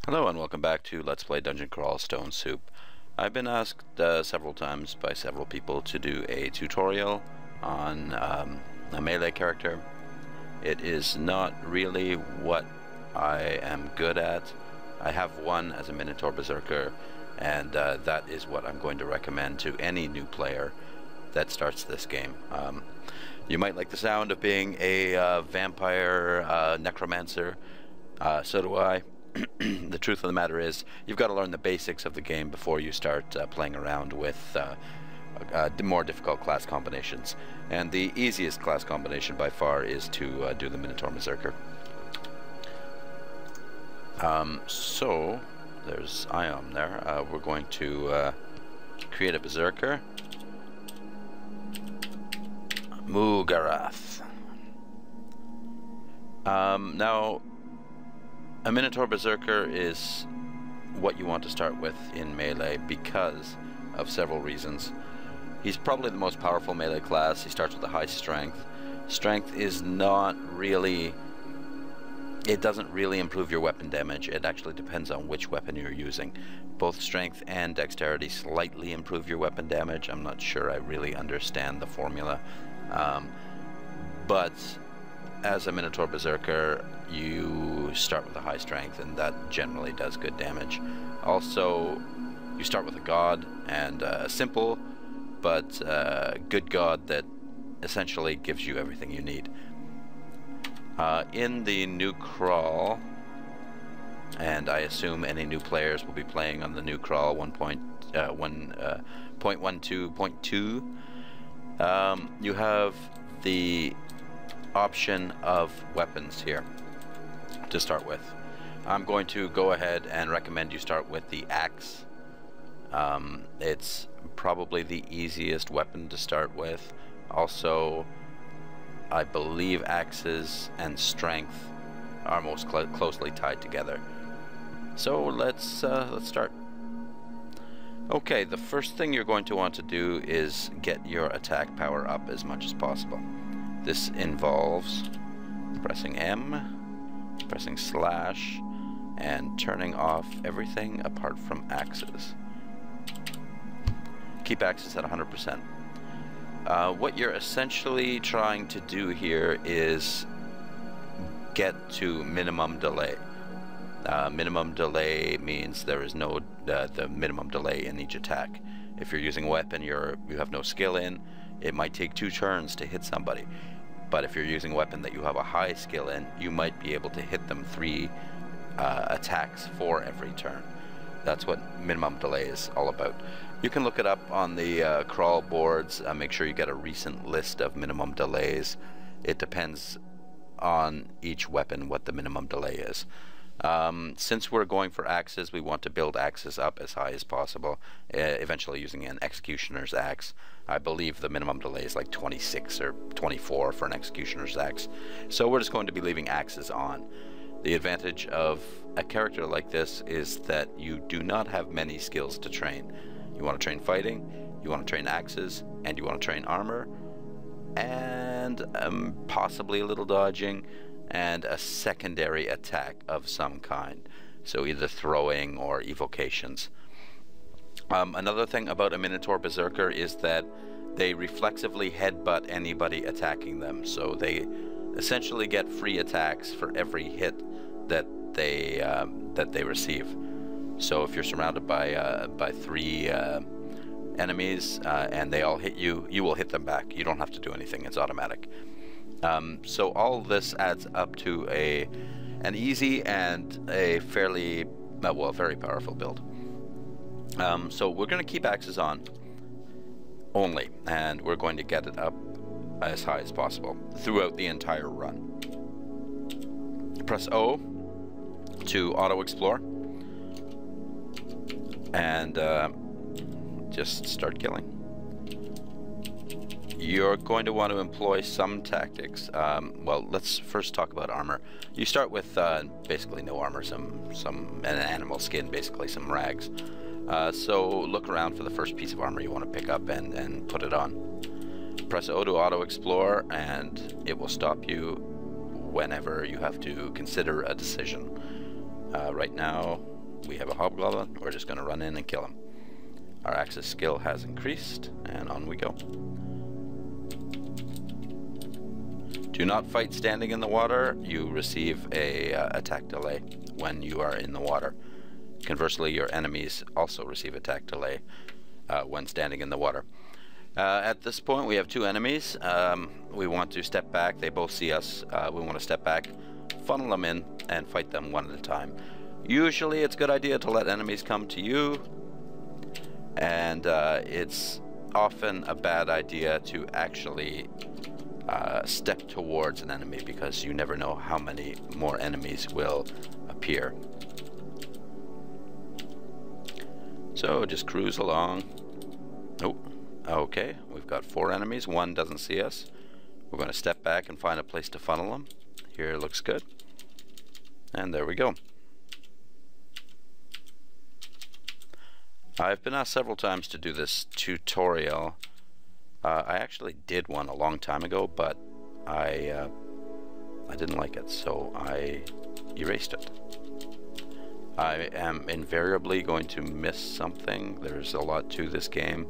Hello and welcome back to Let's Play Dungeon Crawl Stone Soup. I've been asked several times by several people to do a tutorial on a melee character. It is not really what I am good at. I have one as a Minotaur Berserker, and that is what I'm going to recommend to any new player that starts this game. You might like the sound of being a vampire necromancer. So do I. The truth of the matter is, you've got to learn the basics of the game before you start playing around with more difficult class combinations. And the easiest class combination by far is to do the Minotaur Berserker. So, there's Ion there. We're going to create a Berserker. Mugarath. Now, a Minotaur Berserker is what you want to start with in melee because of several reasons. He's probably the most powerful melee class. He starts with a high strength. Strength is not really... It doesn't really improve your weapon damage. It actually depends on which weapon you're using. Both strength and dexterity slightly improve your weapon damage. I'm not sure I really understand the formula. But as a Minotaur Berserker, you start with a high strength, and that generally does good damage. Also, you start with a god, and a simple but good god that essentially gives you everything you need. In the new crawl, and I assume any new players will be playing on the new crawl 1.12.2, you have the option of weapons here to start with. I'm going to go ahead and recommend you start with the axe. It's probably the easiest weapon to start with. Also, I believe axes and strength are most closely tied together. So let's start. Okay, the first thing you're going to want to do is get your attack power up as much as possible. This involves pressing M, pressing slash, and turning off everything apart from axes. Keep axes at 100%. What you're essentially trying to do here is get to minimum delay. Minimum delay means there is no the minimum delay in each attack. If you're using a weapon you have no skill in, it might take 2 turns to hit somebody. But if you're using a weapon that you have a high skill in, you might be able to hit them 3 attacks for every turn. That's what minimum delay is all about. You can look it up on the crawl boards. Make sure you get a recent list of minimum delays. It depends on each weapon what the minimum delay is. Since we're going for axes, we want to build axes up as high as possible, eventually using an executioner's axe. I believe the minimum delay is like 26 or 24 for an executioner's axe. So we're just going to be leaving axes on. The advantage of a character like this is that you do not have many skills to train. You want to train fighting, you want to train axes, and you want to train armor, and possibly a little dodging, and a secondary attack of some kind. So either throwing or evocations. Another thing about a Minotaur Berserker is that they reflexively headbutt anybody attacking them. So they essentially get free attacks for every hit that they receive. So if you're surrounded by 3 enemies and they all hit you, you will hit them back. You don't have to do anything. It's automatic. So all this adds up to an easy and a fairly, well, very powerful build. So we're going to keep axes on only, and we're going to get it up as high as possible throughout the entire run. Press O to auto-explore, and just start killing. You're going to want to employ some tactics. Well, let's first talk about armor. You start with basically no armor, an animal skin, basically some rags. So look around for the first piece of armor you want to pick up and put it on. Press O to auto-explore, and it will stop you whenever you have to consider a decision. Right now, we have a hobgoblin, we're just going to run in and kill him. Our axe's skill has increased, and on we go. Do not fight standing in the water. You receive a attack delay when you are in the water. Conversely, your enemies also receive attack delay when standing in the water. At this point, we have two enemies. We want to step back. They both see us. We want to step back, funnel them in, and fight them one at a time. Usually, it's a good idea to let enemies come to you, and it's often a bad idea to actually step towards an enemy, because you never know how many more enemies will appear. So just cruise along. Oh, okay, we've got 4 enemies. 1 doesn't see us. We're going to step back and find a place to funnel them. Here looks good. And there we go. I've been asked several times to do this tutorial. I actually did one a long time ago, but I didn't like it, so I erased it. I am invariably going to miss something. There's a lot to this game,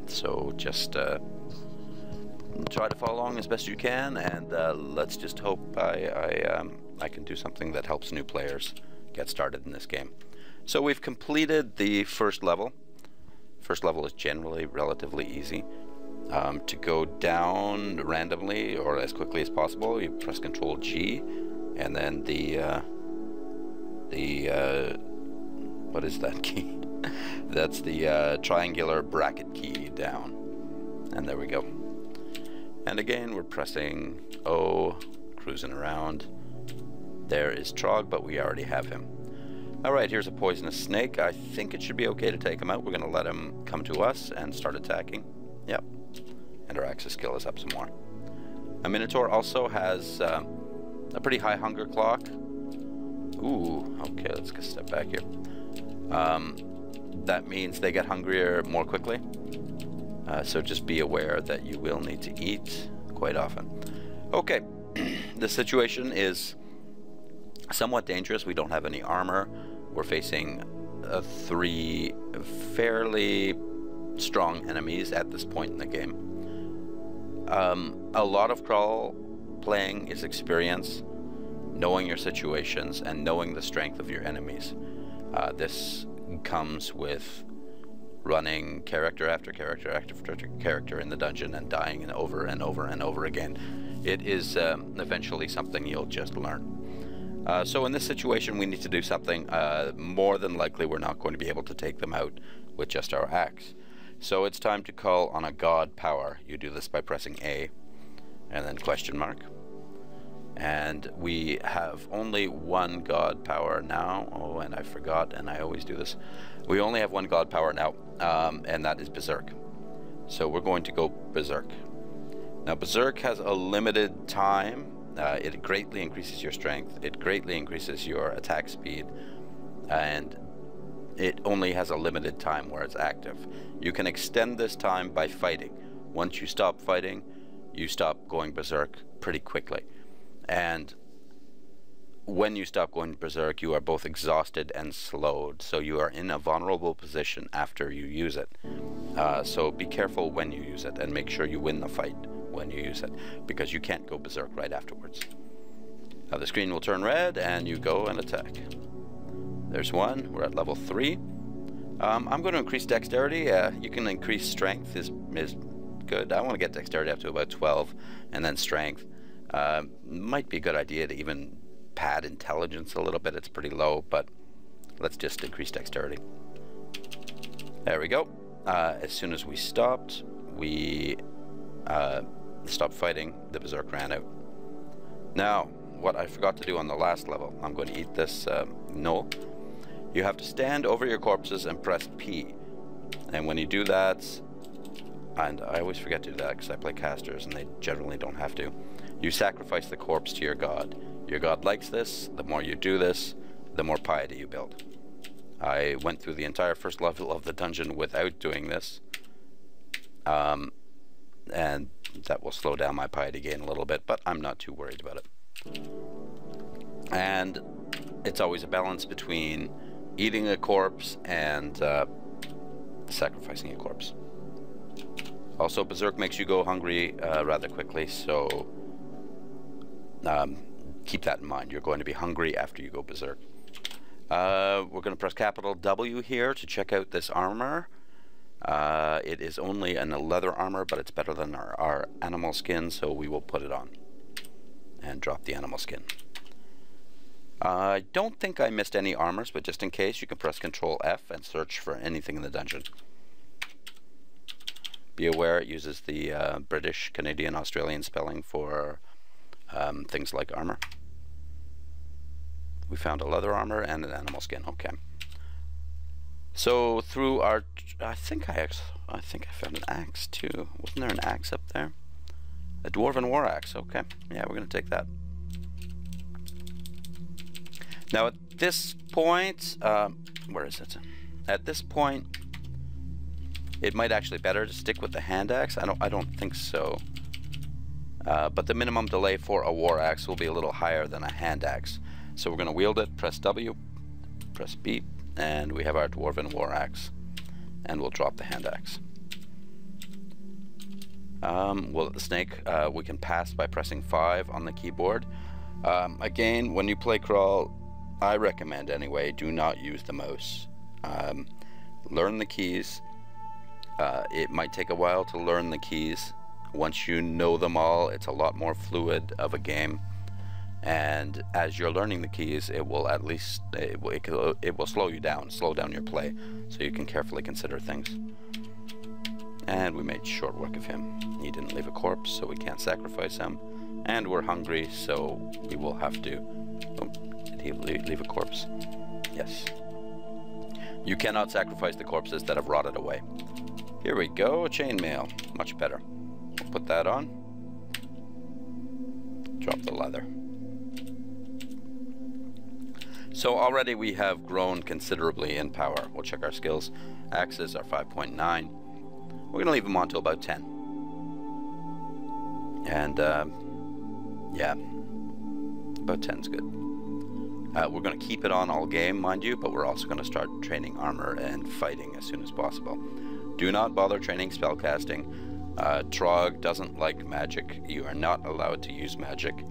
so just try to follow along as best you can, and let's just hope I can do something that helps new players get started in this game. So we've completed the first level. First level is generally relatively easy. To go down randomly or as quickly as possible, you press Control G, and then what is that key? That's the triangular bracket key down. And there we go. And again, we're pressing O, cruising around. There is Trog, but we already have him. Alright, here's a poisonous snake. I think it should be okay to take him out. We're going to let him come to us and start attacking. Yep. And our axis skill is up some more. A Minotaur also has a pretty high hunger clock. Ooh, okay, let's get a step back here. That means they get hungrier more quickly. So just be aware that you will need to eat quite often. Okay, the situation is somewhat dangerous. We don't have any armor. We're facing 3 fairly strong enemies at this point in the game. A lot of crawl playing is experience, knowing your situations, and knowing the strength of your enemies. This comes with running character after character after character in the dungeon and dying and over and over and over again. It is eventually something you'll just learn. So in this situation, we need to do something. More than likely, we're not going to be able to take them out with just our axe. So it's time to call on a god power. You do this by pressing A and then question mark. And we have only 1 god power now. Oh, and I forgot, and I always do this. We only have 1 god power now, and that is Berserk. So we're going to go Berserk. Now, Berserk has a limited time. It greatly increases your strength, it greatly increases your attack speed, and it only has a limited time where it's active. You can extend this time by fighting. Once you stop fighting, you stop going Berserk pretty quickly. And when you stop going Berserk, you are both exhausted and slowed, so you are in a vulnerable position after you use it. So be careful when you use it, and make sure you win the fight when you use it, because you can't go Berserk right afterwards. Now the screen will turn red and you go and attack. There's 1. We're at level 3. I'm going to increase dexterity. You can increase strength is good. I want to get dexterity up to about 12, and then strength. Might be a good idea to even pad intelligence a little bit. It's pretty low, but let's just increase dexterity. There we go. As soon as we stopped, we stopped fighting. The Berserk ran out. Now, what I forgot to do on the last level, I'm going to eat this knoll. You have to stand over your corpses and press P. And when you do that, and I always forget to do that because I play casters and they generally don't have to, you sacrifice the corpse to your god. Your god likes this. The more you do this, the more piety you build. I went through the entire first level of the dungeon without doing this. And that will slow down my piety gain a little bit, but I'm not too worried about it. And it's always a balance between eating a corpse and sacrificing a corpse. Also, Berserk makes you go hungry rather quickly, so keep that in mind. You're going to be hungry after you go Berserk. We're going to press capital W here to check out this armor. It is only a leather armor, but it's better than our animal skin, so we will put it on and drop the animal skin. I don't think I missed any armors, but just in case, you can press Control F and search for anything in the dungeon. Be aware it uses the British, Canadian, Australian spelling for things like armor. We found a leather armor and an animal skin. Okay. So through our, I think I found an axe too. Wasn't there an axe up there? A dwarven war axe. Okay. Yeah, we're gonna take that. Now at this point, where is it? At this point, it might actually better to stick with the hand axe. I don't think so. But the minimum delay for a war axe will be a little higher than a hand axe. So we're going to wield it, press W, press B, and we have our dwarven war axe. And we'll drop the hand axe. Well, the snake, we can pass by pressing 5 on the keyboard. Again, when you play crawl, I recommend anyway, do not use the mouse. Learn the keys. It might take a while to learn the keys. Once you know them all, it's a lot more fluid of a game. And as you're learning the keys, it will at least, it will slow down your play, so you can carefully consider things. And we made short work of him. He didn't leave a corpse, so we can't sacrifice him. And we're hungry, so we will have to... Oh, did he leave a corpse? Yes. You cannot sacrifice the corpses that have rotted away. Here we go, chainmail. Much better. We'll put that on. Drop the leather. So already we have grown considerably in power. We'll check our skills. Axes are 5.9. We're going to leave them on till about 10. And, yeah, about 10's good. We're going to keep it on all game, mind you, but we're also going to start training armor and fighting as soon as possible. Do not bother training spellcasting. Trog doesn't like magic. You are not allowed to use magic.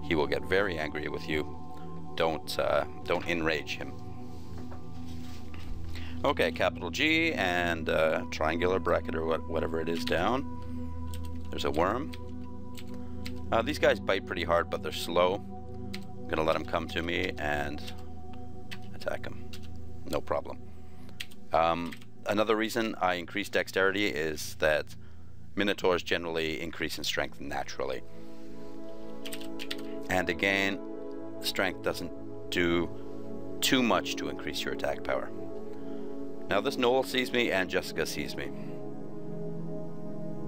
He will get very angry with you. Don't enrage him. Okay, capital G and triangular bracket or whatever it is down. There's a worm. These guys bite pretty hard, but they're slow. I'm gonna let them come to me and attack them. No problem. Another reason I increase dexterity is that Minotaurs generally increase in strength naturally. And again, strength doesn't do too much to increase your attack power. Now this Noel sees me and Jessica sees me.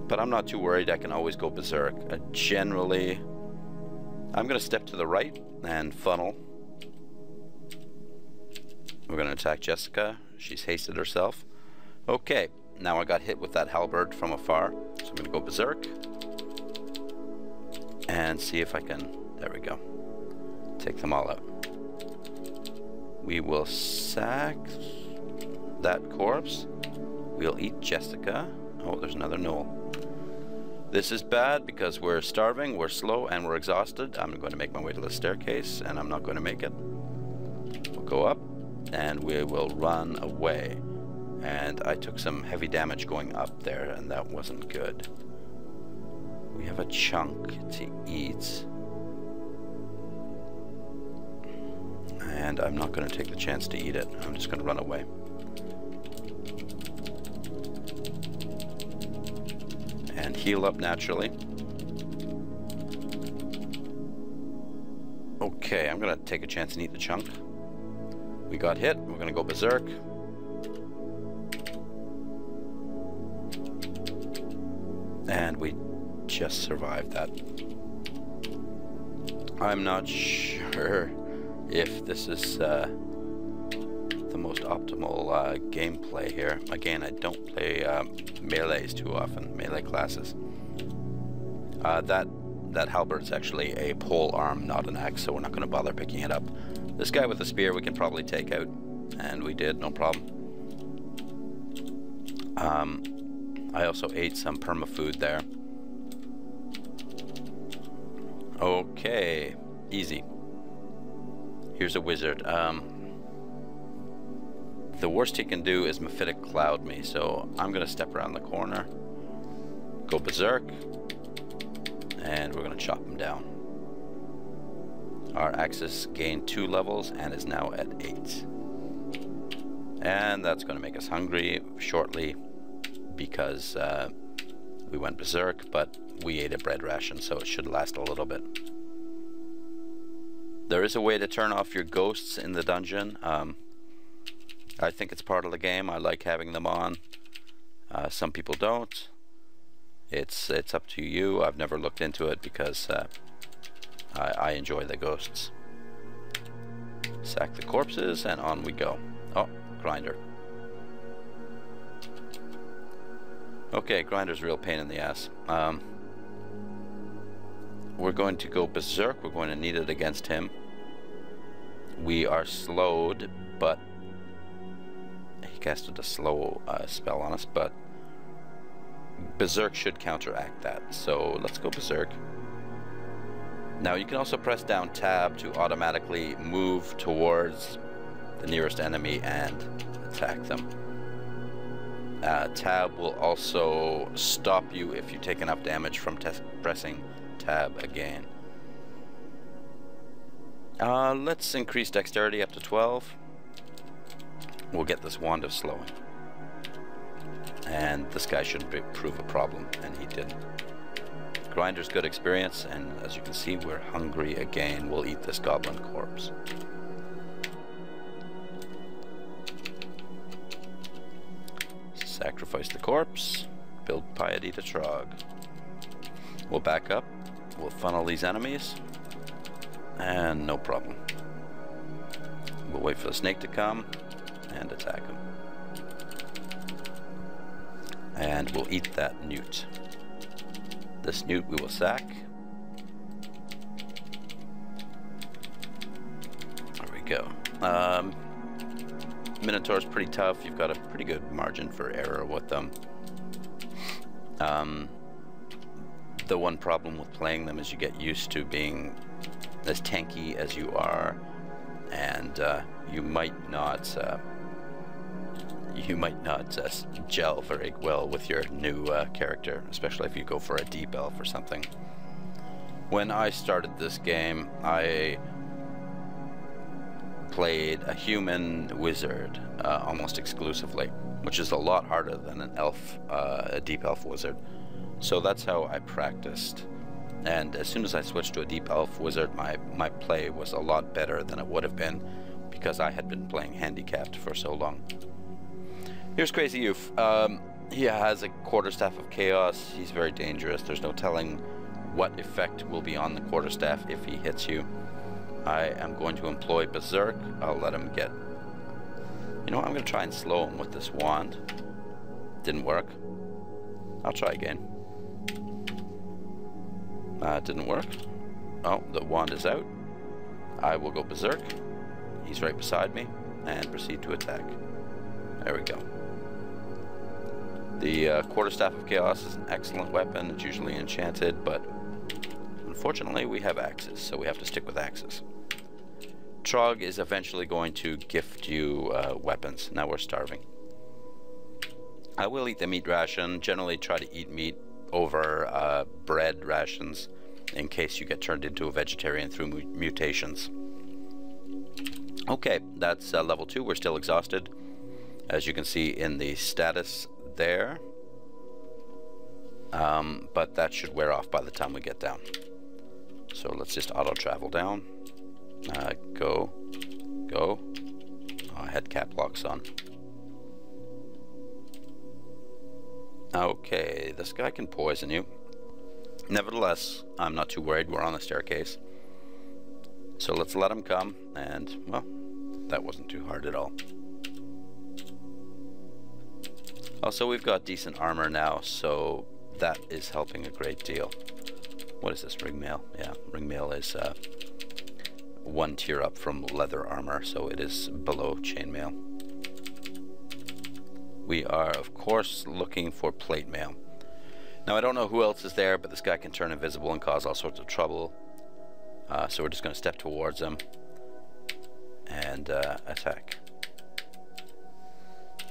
But I'm not too worried, I can always go berserk. Generally, I'm going to step to the right and funnel. We're going to attack Jessica. She's hasted herself. Okay, now I got hit with that halberd from afar. So I'm going to go berserk. And see if I can... There we go. Take them all out. We will sack that corpse. We'll eat Jessica. Oh, there's another Noel. This is bad because we're starving, we're slow, and we're exhausted. I'm going to make my way to the staircase, and I'm not going to make it. We'll go up, and we will run away. And I took some heavy damage going up there, and that wasn't good. We have a chunk to eat. And I'm not going to take the chance to eat it. I'm just going to run away. And heal up naturally. Okay, I'm going to take a chance and eat the chunk. We got hit. We're going to go berserk. And we just survived that. I'm not sure if this is the most optimal gameplay here. Again, I don't play melees too often, melee classes. That halberd is actually a pole arm, not an axe, so we're not going to bother picking it up. This guy with the spear we can probably take out. And we did, no problem. I also ate some perma-food there. Okay, easy. Here's a wizard. The worst he can do is Mephitic Cloud me, so I'm gonna step around the corner, go berserk, and we're gonna chop him down. Our axis gained 2 levels and is now at 8. And that's gonna make us hungry shortly because we went berserk, but we ate a bread ration, so it should last a little bit. There is a way to turn off your ghosts in the dungeon. I think it's part of the game. I like having them on. Some people don't. It's up to you. I've never looked into it because I enjoy the ghosts. Sack the corpses and on we go. Oh, grinder. Okay, grinder's a real pain in the ass. We're going to go berserk. We're going to need it against him. We are slowed, but he casted a slow spell on us, but berserk should counteract that. So let's go berserk. Now you can also press down tab to automatically move towards the nearest enemy and attack them. Tab will also stop you if you take enough damage from pressing tab again. Let's increase dexterity up to 12. We'll get this wand of slowing. And this guy shouldn't prove a problem, and he didn't. Grinder's good experience, and as you can see, we're hungry again. We'll eat this goblin corpse. Sacrifice the corpse. Build piety to Trog. We'll back up. We'll funnel these enemies. And no problem. We'll wait for the snake to come and attack him. And we'll eat that newt. This newt we will sack. There we go. Minotaur's pretty tough. You've got a pretty good margin for error with them. The one problem with playing them is you get used to being as tanky as you are, and you might not gel very well with your new character, especially if you go for a deep elf or something. When I started this game, I played a human wizard almost exclusively, which is a lot harder than an elf, a deep elf wizard. So that's how I practiced. And as soon as I switched to a deep elf wizard, my play was a lot better than it would have been because I had been playing handicapped for so long. Here's Crazy Youth. He has a quarterstaff of chaos. He's very dangerous. There's no telling what effect will be on the quarterstaff if he hits you. I am going to employ Berserk. I'll let him get... You know what? I'm going to try and slow him with this wand. Didn't work. I'll try again. Didn't work. Oh, the wand is out. I will go Berserk. He's right beside me. And proceed to attack. There we go. The Quarterstaff of Chaos is an excellent weapon. It's usually enchanted, but unfortunately we have axes, so we have to stick with axes. Trog is eventually going to gift you weapons. Now we're starving. I will eat the meat ration. Generally try to eat meat over bread rations in case you get turned into a vegetarian through mutations. Okay, that's level 2. We're still exhausted, as you can see in the status there, but that should wear off by the time we get down. So let's just auto travel down. Go. Oh, I had cap locks on. Okay, this guy can poison you. Nevertheless, I'm not too worried. We're on the staircase. So let's let him come, and, well, that wasn't too hard at all. Also, we've got decent armor now, so that is helping a great deal. What is this, ringmail? Yeah, ringmail is one tier up from leather armor, so it is below chainmail. We are, of course, looking for plate mail. Now, I don't know who else is there, but this guy can turn invisible and cause all sorts of trouble. So we're just going to step towards him and attack.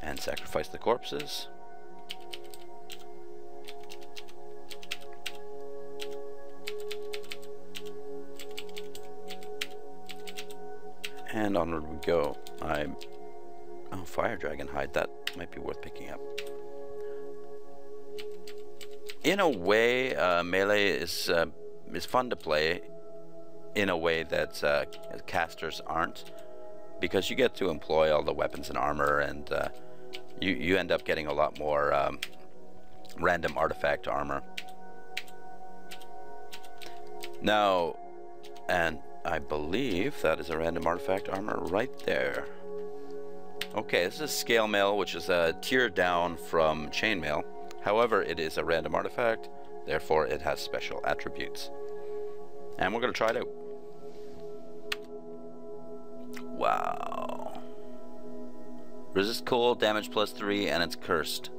And sacrifice the corpses. And onward we go. Oh, fire dragon hide. That might be worth picking up. In a way, melee is fun to play. In a way that casters aren't, because you get to employ all the weapons and armor, and you end up getting a lot more random artifact armor. Now, and I believe that is a random artifact armor right there. Okay, this is scale mail, which is a tier down from chainmail. However, it is a random artifact, therefore it has special attributes. And we're going to try it out. Wow. Resist cold, damage +3, and it's cursed.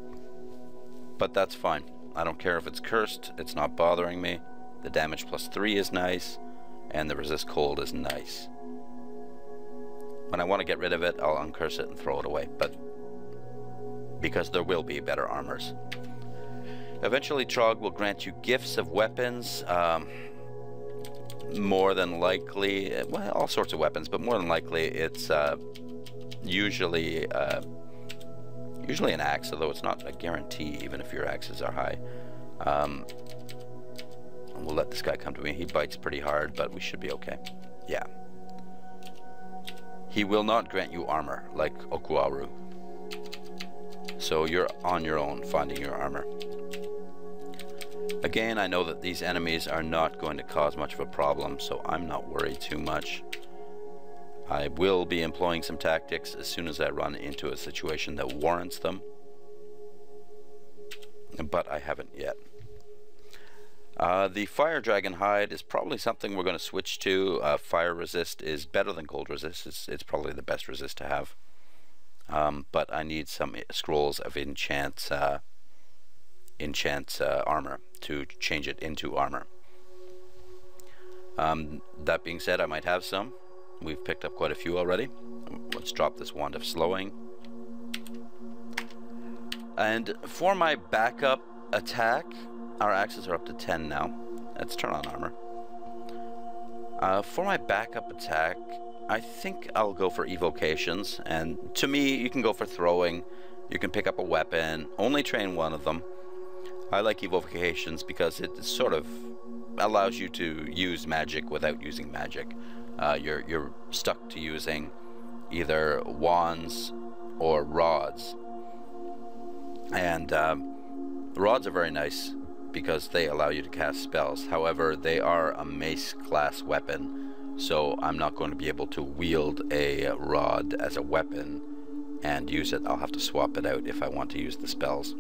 But that's fine. I don't care if it's cursed, it's not bothering me. The damage +3 is nice, and the resist cold is nice. When I want to get rid of it, I'll uncurse it and throw it away, but because there will be better armors. Eventually, Trog will grant you gifts of weapons. More than likely, well, all sorts of weapons, but more than likely, it's usually an axe, although it's not a guarantee, even if your axes are high. We'll let this guy come to me. He bites pretty hard, but we should be okay. Yeah. He will not grant you armor, like Okuaru. So you're on your own finding your armor. Again, I know that these enemies are not going to cause much of a problem, so I'm not worried too much. I will be employing some tactics as soon as I run into a situation that warrants them, but I haven't yet. The fire dragon hide is probably something we're going to switch to. Fire resist is better than cold resist. It's probably the best resist to have. But I need some scrolls of enchant armor to change it into armor. That being said, I might have some. We've picked up quite a few already. Let's drop this wand of slowing. And for my backup attack, our axes are up to 10 now. Let's turn on armor. For my backup attack, I think I'll go for evocations. And to me, you can go for throwing. You can pick up a weapon. Only train one of them. I like evocations because it sort of allows you to use magic without using magic. You're stuck to using either wands or rods. And rods are very nice because they allow you to cast spells. However, they are a mace class weapon, so I'm not going to be able to wield a rod as a weapon and use it. I'll have to swap it out if I want to use the spells.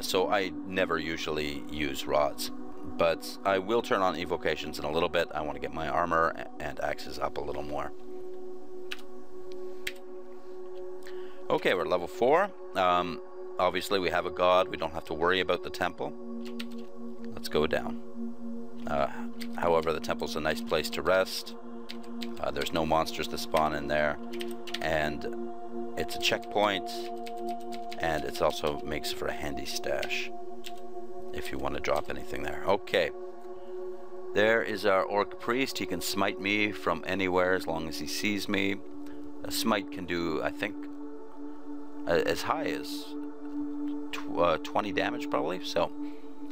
So I never usually use rods, but I will turn on evocations in a little bit. I want to get my armor and axes up a little more. Okay, we're at level 4. Obviously we have a god. We don't have to worry about the temple. Let's go down. However, the temple's a nice place to rest. There's no monsters to spawn in there, and it's a checkpoint, and it also makes for a handy stash if you want to drop anything there. Okay, there is our Orc Priest. He can smite me from anywhere as long as he sees me. A smite can do, I think, as high as 20 damage probably, so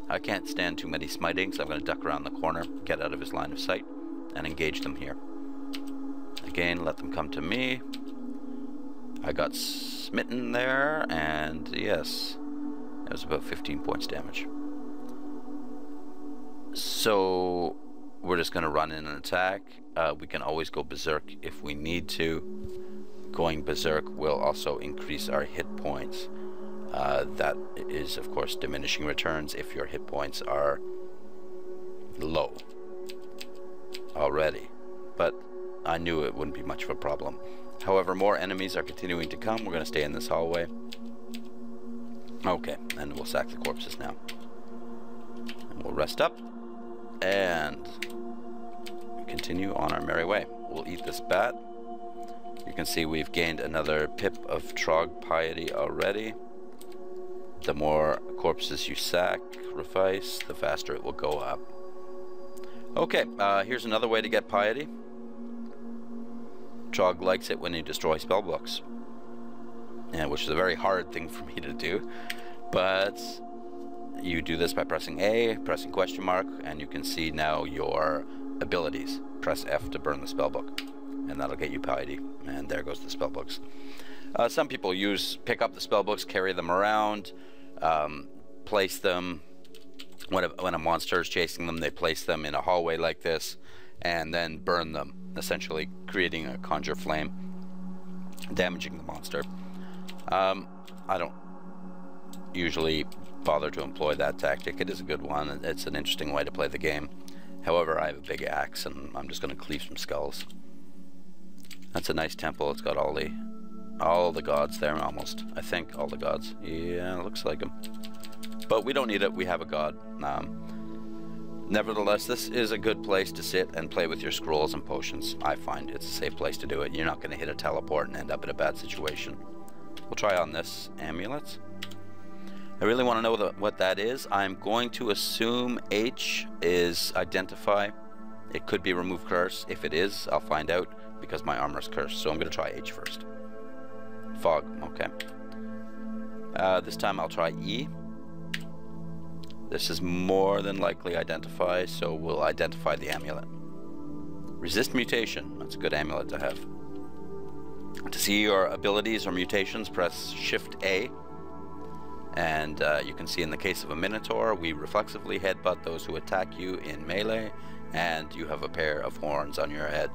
I can't stand too many smiting, so I'm going to duck around the corner, get out of his line of sight, and engage them here. Again, let them come to me. I got smitten there, and yes, that was about 15 points damage. So we're just going to run in and attack. We can always go berserk if we need to. Going berserk will also increase our hit points. That is, of course, diminishing returns if your hit points are low already. but I knew it wouldn't be much of a problem. However, more enemies are continuing to come. We're going to stay in this hallway. Okay, and we'll sack the corpses now. And we'll rest up and continue on our merry way. We'll eat this bat. You can see we've gained another pip of Trog piety already. The more corpses you sacrifice, the faster it will go up. Okay, here's another way to get piety. Trog likes it when you destroy spellbooks, which is a very hard thing for me to do, but you do this by pressing A, pressing question mark, and you can see now your abilities. Press F to burn the spellbook, and that'll get you piety, and there goes the spellbooks. Some people pick up the spellbooks, carry them around, place them, when a monster is chasing them, they place them in a hallway like this, and then burn them, essentially creating a conjure flame, damaging the monster. I don't usually bother to employ that tactic. It is a good one. It's an interesting way to play the game. However, I have a big axe, and I'm just going to cleave some skulls. That's a nice temple. It's got all the gods there, almost. I think all the gods. Yeah, it looks like them. But we don't need it. We have a god. Nevertheless, this is a good place to sit and play with your scrolls and potions. I find it's a safe place to do it. You're not going to hit a teleport and end up in a bad situation. We'll try on this amulet. I really want to know what that is. I'm going to assume H is identify. It could be remove curse. If it is, I'll find out because my armor is cursed. So I'm going to try H first. Fog, okay. This time I'll try E. This is more than likely identify, so we'll identify the amulet. Resist mutation. That's a good amulet to have. To see your abilities or mutations, press Shift A. And you can see in the case of a Minotaur, we reflexively headbutt those who attack you in melee, and you have a pair of horns on your head.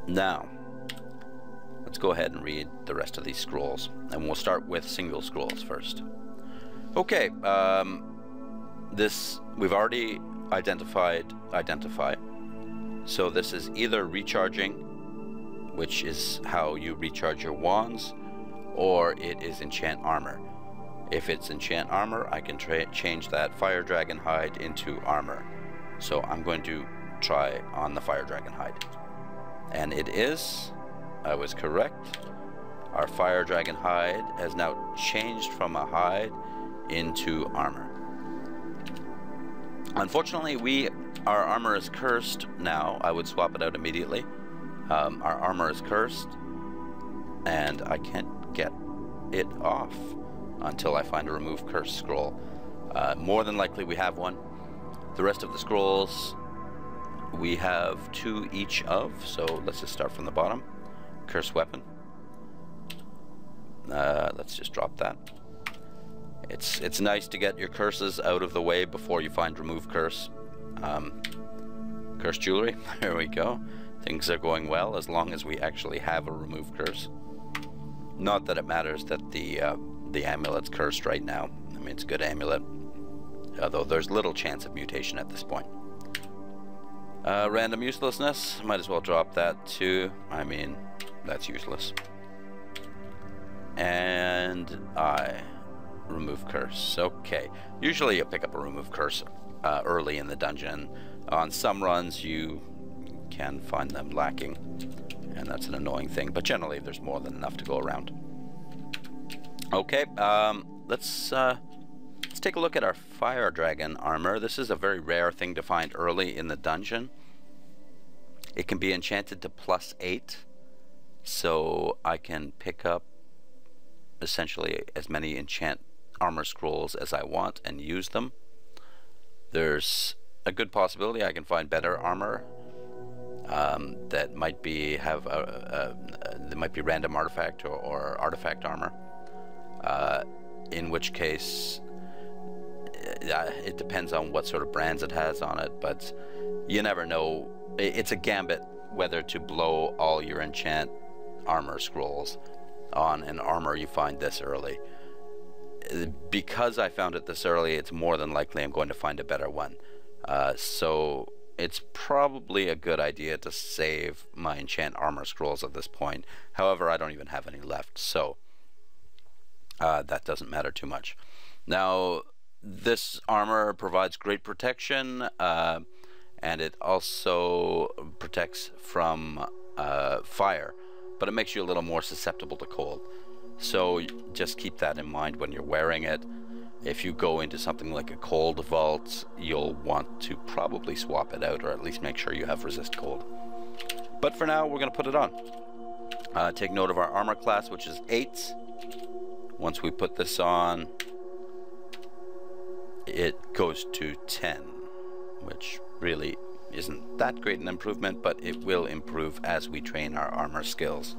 Now, let's go ahead and read the rest of these scrolls, and we'll start with single scrolls first. Okay, this we've already identified identify. So this is either recharging, which is how you recharge your wands, or it is enchant armor. If it's enchant armor, I can change that fire dragon hide into armor. So I'm going to try on the fire dragon hide. And it is, I was correct. Our fire dragon hide has now changed from a hide into armor. Unfortunately, our armor is cursed now. I would swap it out immediately. Our armor is cursed, and I can't get it off until I find a remove curse scroll. More than likely we have one. The rest of the scrolls we have 2 each of, so let's just start from the bottom. Curse weapon. Let's just drop that. It's nice to get your curses out of the way before you find remove curse. Curse jewelry. There we go. Things are going well as long as we actually have a remove curse. Not that it matters that the amulet's cursed right now. I mean, it's a good amulet, although there's little chance of mutation at this point. Random uselessness. Might as well drop that too. I mean, that's useless. And remove curse. Okay. Usually you pick up a remove curse early in the dungeon. On some runs you can find them lacking, and that's an annoying thing, but generally there's more than enough to go around. Okay, let's take a look at our fire dragon armor. This is a very rare thing to find early in the dungeon. It can be enchanted to +8, so I can pick up essentially as many enchant armor scrolls as I want and use them. There's a good possibility I can find better armor that might be that might be random artifact or artifact armor. In which case, it depends on what sort of brands it has on it, but you never know. It's a gambit whether to blow all your enchant armor scrolls on an armor you find this early. Because I found it this early, it's more than likely I'm going to find a better one. So it's probably a good idea to save my enchant armor scrolls at this point. However, I don't even have any left, so that doesn't matter too much. Now, this armor provides great protection, and it also protects from fire, but it makes you a little more susceptible to cold. So just keep that in mind when you're wearing it. If you go into something like a cold vault, you'll want to probably swap it out, or at least make sure you have resist cold. But for now, we're going to put it on. Take note of our armor class, which is 8. Once we put this on, it goes to 10, which really isn't that great an improvement, but it will improve as we train our armor skills.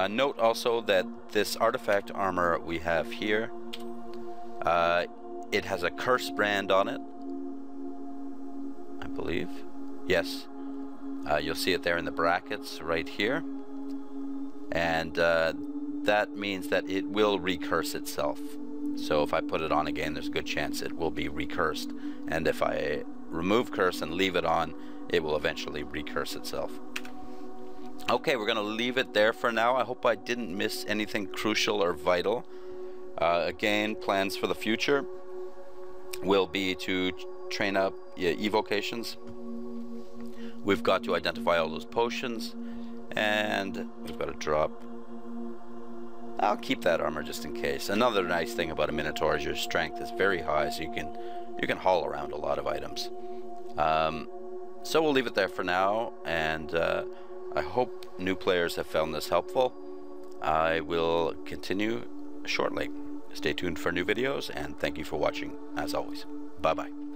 Note also that this artifact armor we have here, it has a curse brand on it, I believe. Yes, you'll see it there in the brackets right here, and that means that it will recurse itself. So if I put it on again, there's a good chance it will be recursed, and if I remove curse and leave it on, it will eventually recurse itself. Okay, we're going to leave it there for now. I hope I didn't miss anything crucial or vital. Again, plans for the future will be to train up evocations. We've got to identify all those potions, and we've got to drop. I'll keep that armor just in case. Another nice thing about a Minotaur is your strength is very high, so you can haul around a lot of items. So we'll leave it there for now, and I hope new players have found this helpful. I will continue shortly. Stay tuned for new videos, and thank you for watching, as always. Bye-bye.